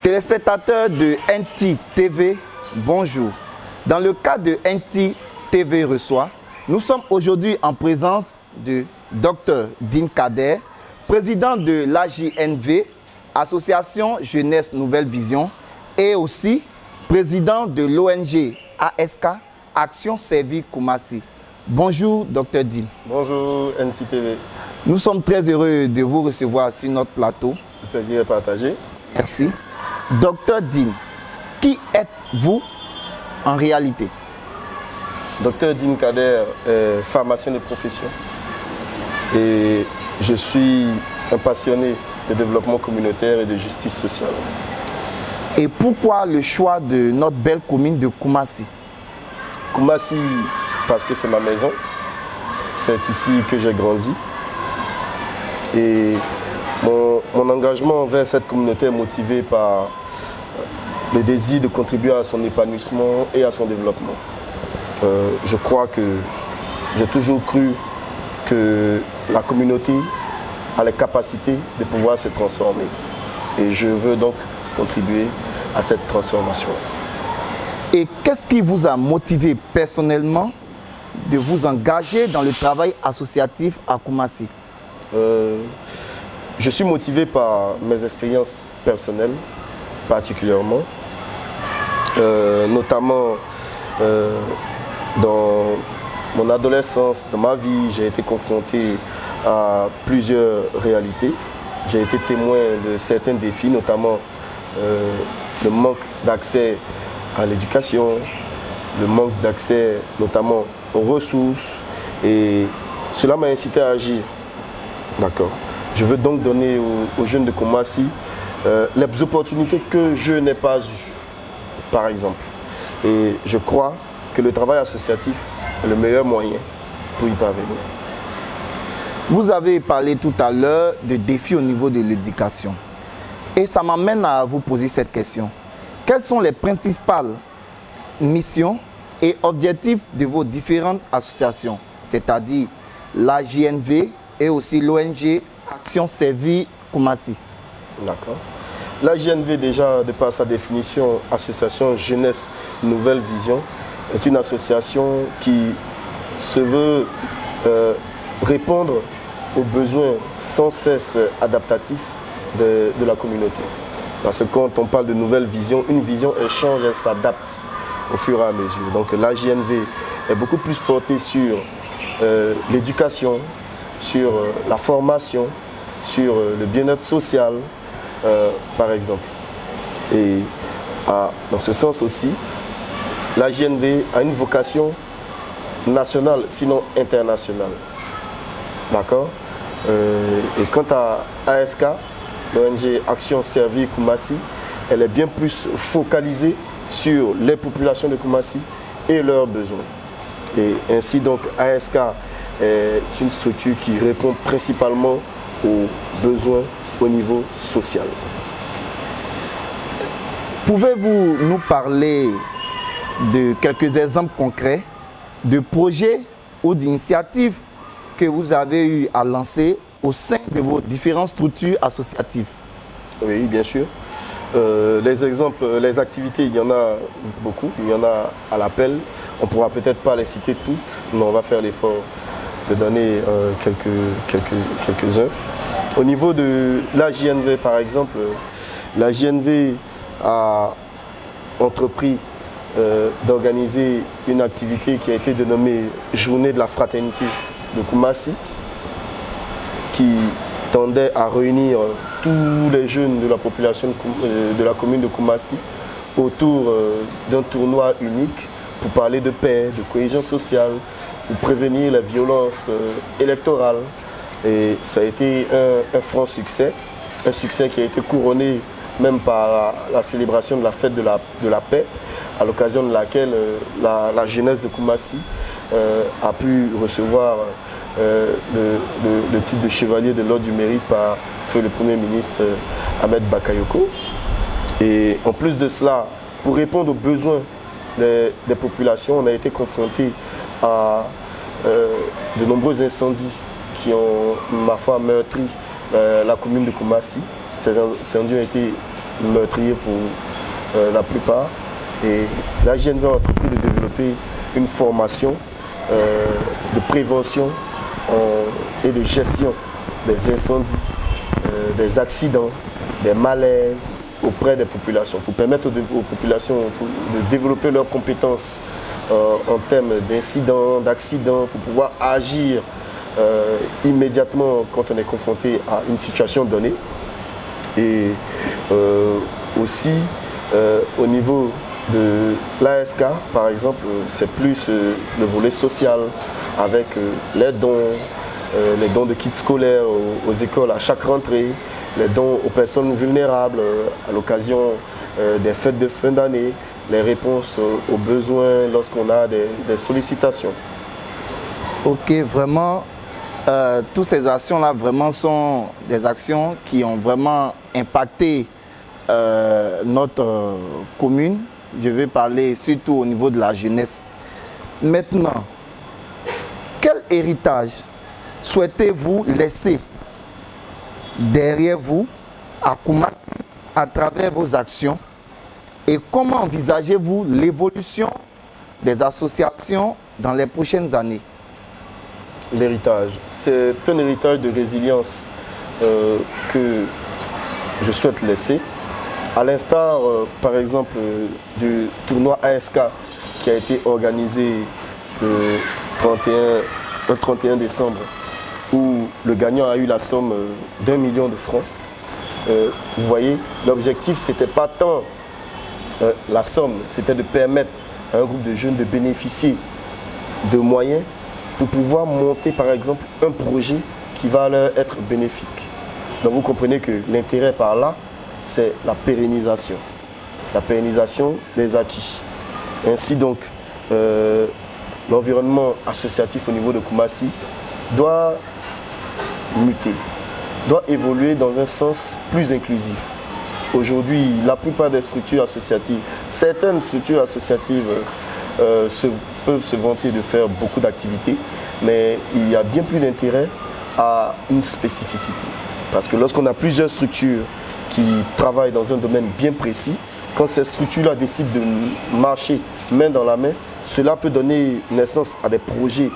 Téléspectateurs de NT TV, bonjour. Dans le cadre de NT TV Reçoit, nous sommes aujourd'hui en présence de Dr Dean Kader, président de l'AJNV, Association Jeunesse Nouvelle Vision, et aussi président de l'ONG ASK, Action Servie Koumassi. Bonjour Dr Dean. Bonjour NT TV. Nous sommes très heureux de vous recevoir sur notre plateau. Le plaisir est partagé. Merci. Dr Dean, qui êtes-vous en réalité? Dr Dean Kader est pharmacien de profession et je suis un passionné de développement communautaire et de justice sociale. Et pourquoi le choix de notre belle commune de Koumassi? Koumassi, parce que c'est ma maison, c'est ici que j'ai grandi et mon engagement envers cette communauté est motivé par le désir de contribuer à son épanouissement et à son développement. Je crois que j'ai toujours cru que la communauté a les capacités de pouvoir se transformer. Et je veux donc contribuer à cette transformation. Et qu'est-ce qui vous a motivé personnellement de vous engager dans le travail associatif à Koumassi? Je suis motivé par mes expériences personnelles, particulièrement, notamment dans mon adolescence, dans ma vie, j'ai été confronté à plusieurs réalités. J'ai été témoin de certains défis, notamment le manque d'accès à l'éducation, le manque d'accès notamment aux ressources, et cela m'a incité à agir. D'accord. Je veux donc donner aux jeunes de Koumassi les opportunités que je n'ai pas eues, par exemple. Et je crois que le travail associatif est le meilleur moyen pour y parvenir. Vous avez parlé tout à l'heure de défis au niveau de l'éducation. Et ça m'amène à vous poser cette question. Quelles sont les principales missions et objectifs de vos différentes associations, c'est-à-dire l'AJNV et aussi l'ONG Action Servie Koumassi? D'accord. L'AJNV, déjà, de par sa définition, Association Jeunesse Nouvelle Vision, est une association qui se veut répondre aux besoins sans cesse adaptatifs de la communauté. Parce que quand on parle de nouvelle vision, une vision elle change, elle s'adapte au fur et à mesure. Donc l'AJNV est beaucoup plus portée sur l'éducation, sur la formation, sur le bien-être social, par exemple. Et dans ce sens aussi, l'AJNV a une vocation nationale, sinon internationale. D'accord. Et quant à ASK, l'ONG Action Servie Koumassi, elle est bien plus focalisée sur les populations de Koumassi et leurs besoins. Et ainsi donc ASK est une structure qui répond principalement aux besoins au niveau social. Pouvez-vous nous parler de quelques exemples concrets de projets ou d'initiatives que vous avez eu à lancer au sein de vos différentes structures associatives? Oui, bien sûr. Les exemples, les activités, il y en a beaucoup, il y en a à l'appel. On ne pourra peut-être pas les citer toutes, mais on va faire l'effort de donner quelques-uns. Au niveau de l'AJNV, par exemple, l'AJNV a entrepris d'organiser une activité qui a été dénommée Journée de la fraternité de Koumassi, qui tendait à réunir tous les jeunes de la population de la commune de Koumassi autour d'un tournoi unique pour parler de paix, de cohésion sociale, pour prévenir la violence électorale. Et ça a été un franc succès, un succès qui a été couronné même par la célébration de la fête de la paix, à l'occasion de laquelle la jeunesse de Koumassi a pu recevoir le titre de chevalier de l'ordre du mérite par feu le Premier ministre Ahmed Bakayoko. Et en plus de cela, pour répondre aux besoins des populations, on a été confronté à de nombreux incendies qui ont, ma foi, meurtri la commune de Koumassi. Ces incendies ont été meurtriers pour la plupart. Et la GNV a entrepris de développer une formation de prévention et de gestion des incendies, des accidents, des malaises auprès des populations, pour permettre aux populations de développer leurs compétences en termes d'incidents, d'accidents, pour pouvoir agir immédiatement quand on est confronté à une situation donnée. Et aussi au niveau de l'ASK, par exemple, c'est plus le volet social avec les dons de kits scolaires aux écoles à chaque rentrée, les dons aux personnes vulnérables à l'occasion des fêtes de fin d'année, les réponses aux besoins lorsqu'on a des sollicitations. Ok, vraiment, toutes ces actions-là vraiment sont des actions qui ont vraiment impacté notre commune. Je vais parler surtout au niveau de la jeunesse. Maintenant, quel héritage souhaitez-vous laisser derrière vous à Koumassi à travers vos actions et comment envisagez-vous l'évolution des associations dans les prochaines années? L'héritage, c'est un héritage de résilience que je souhaite laisser. À l'instar, par exemple, du tournoi ASK qui a été organisé le 31 décembre, où le gagnant a eu la somme d'1 million de francs. Vous voyez, l'objectif, ce n'était pas tant la somme, c'était de permettre à un groupe de jeunes de bénéficier de moyens pour pouvoir monter, par exemple, un projet qui va leur être bénéfique. Donc vous comprenez que l'intérêt par là, c'est la pérennisation des acquis. Ainsi donc, l'environnement associatif au niveau de Koumassi doit muter, doit évoluer dans un sens plus inclusif. Aujourd'hui, la plupart des structures associatives, certaines structures associatives peuvent se vanter de faire beaucoup d'activités, mais il y a bien plus d'intérêt à une spécificité. Parce que lorsqu'on a plusieurs structures qui travaillent dans un domaine bien précis, quand ces structures-là décident de marcher main dans la main, cela peut donner naissance à des projets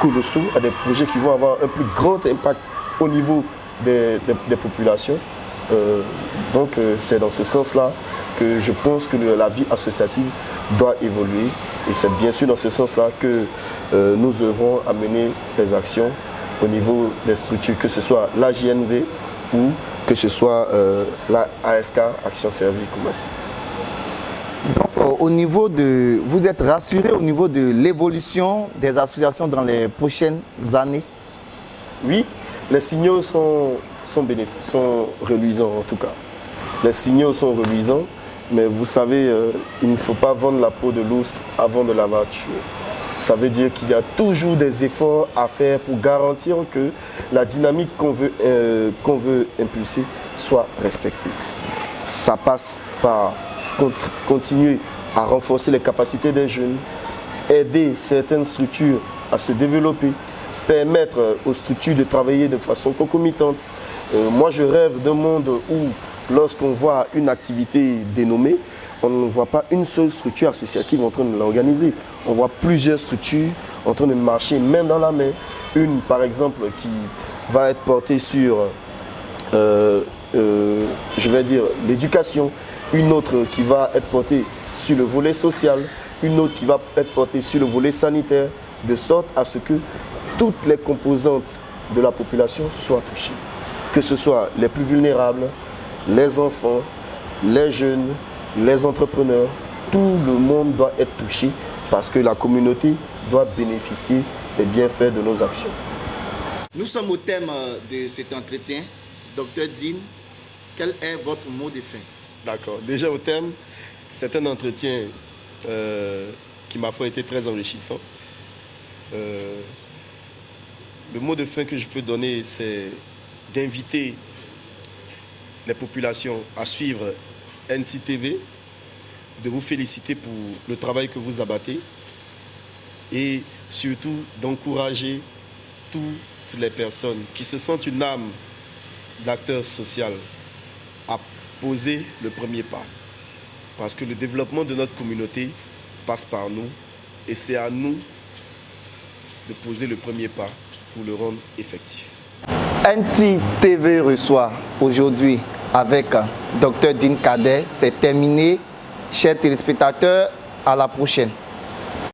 colossaux, à des projets qui vont avoir un plus grand impact au niveau des populations. Donc c'est dans ce sens-là que je pense que la vie associative doit évoluer. Et c'est bien sûr dans ce sens-là que nous œuvrons à mener des actions au niveau des structures, que ce soit la JNV ou que ce soit la ASK, Action Service Koumassi. Donc au niveau de, vous êtes rassuré au niveau de l'évolution des associations dans les prochaines années? Oui, les signaux sont reluisants en tout cas. Les signaux sont reluisants, mais vous savez, il ne faut pas vendre la peau de l'ours avant de l'avoir tué. Ça veut dire qu'il y a toujours des efforts à faire pour garantir que la dynamique qu'on veut impulser soit respectée. Ça passe par continuer à renforcer les capacités des jeunes, aider certaines structures à se développer, permettre aux structures de travailler de façon concomitante. Moi, je rêve d'un monde où, lorsqu'on voit une activité dénommée, on ne voit pas une seule structure associative en train de l'organiser. On voit plusieurs structures en train de marcher main dans la main. Une, par exemple, qui va être portée sur, je vais dire, l'éducation. Une autre qui va être portée sur le volet social. Une autre qui va être portée sur le volet sanitaire, de sorte à ce que toutes les composantes de la population soient touchées. Que ce soit les plus vulnérables, les enfants, les jeunes, les entrepreneurs, tout le monde doit être touché parce que la communauté doit bénéficier des bienfaits de nos actions. Nous sommes au thème de cet entretien. Docteur Dean, quel est votre mot de fin? D'accord. Déjà au thème, c'est un entretien qui m'a foi été très enrichissant. Le mot de fin que je peux donner, c'est d'inviter les populations à suivre NTTV, de vous féliciter pour le travail que vous abattez et surtout d'encourager toutes les personnes qui se sentent une âme d'acteur social à poser le premier pas. Parce que le développement de notre communauté passe par nous et c'est à nous de poser le premier pas pour le rendre effectif. NT TV reçoit aujourd'hui avec Dr Dean Kader. C'est terminé. Chers téléspectateurs, à la prochaine.